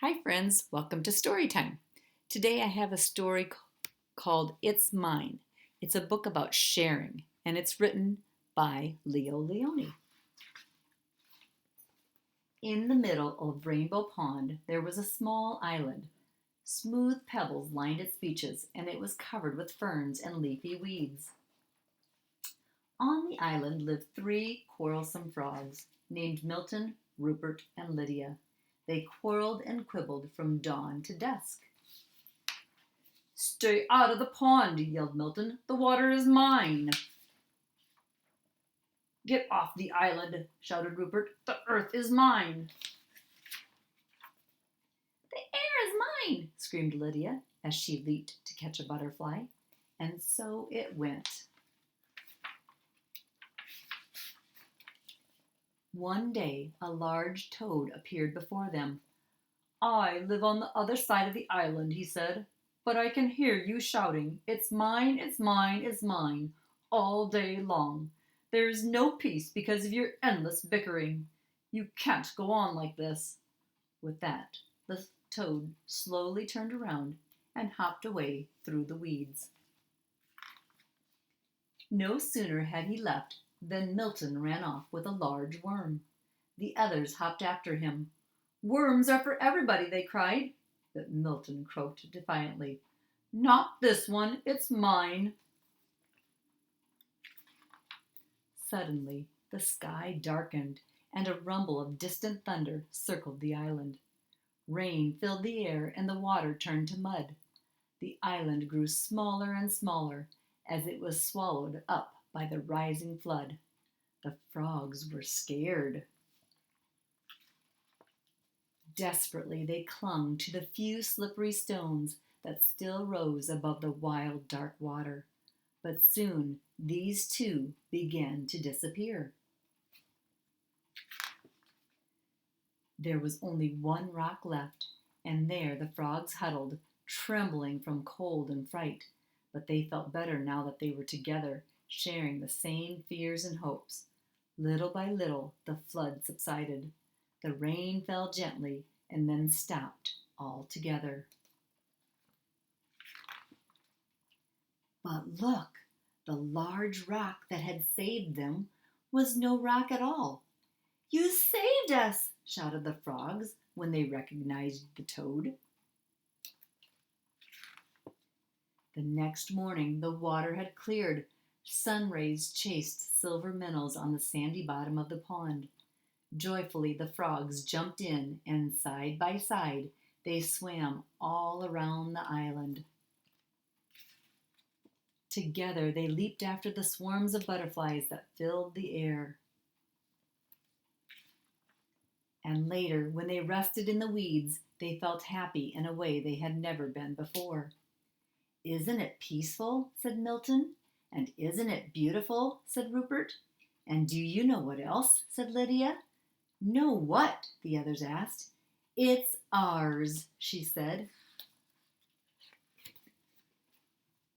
Hi friends, welcome to Story Time. Today I have a story called It's Mine. It's a book about sharing and it's written by Lionni. In the middle of Rainbow Pond there was a small island. Smooth pebbles lined its beaches and it was covered with ferns and leafy weeds. On the island lived three quarrelsome frogs named Milton, Rupert, and Lydia. They quarreled and quibbled from dawn to dusk. "Stay out of the pond," yelled Milton. "The water is mine." "Get off the island," shouted Rupert. "The earth is mine." "The air is mine," screamed Lydia as she leaped to catch a butterfly. And so it went. One day a large toad appeared before them. "I live on the other side of the island," he said, "but I can hear you shouting, 'It's mine, it's mine, it's mine,' all day long. There is no peace because of your endless bickering. You can't go on like this." With that, the toad slowly turned around and hopped away through the weeds. No sooner had he left than Milton ran off with a large worm. The others hopped after him. "Worms are for everybody," they cried. But Milton croaked defiantly, "Not this one, it's mine." Suddenly the sky darkened and a rumble of distant thunder circled the island. Rain filled the air and the water turned to mud. The island grew smaller and smaller as it was swallowed up by the rising flood. The frogs were scared. Desperately they clung to the few slippery stones that still rose above the wild, dark water. But soon these too began to disappear. There was only one rock left, and there the frogs huddled, trembling from cold and fright. But they felt better now that they were together, sharing the same fears and hopes. Little by little the flood subsided. The rain fell gently and then stopped altogether. But look, the large rock that had saved them was no rock at all. "You saved us!" shouted the frogs when they recognized the toad. The next morning the water had cleared. Sun rays chased silver minnows on the sandy bottom of the pond. Joyfully the frogs jumped in, and side by side they swam all around the island. Together they leaped after the swarms of butterflies that filled the air. And later, when they rested in the weeds, they felt happy in a way they had never been before. "Isn't it peaceful?" said Milton. "And isn't it beautiful?" said Rupert. "And do you know what else?" said Lydia. "Know what?" the others asked. "It's ours," she said.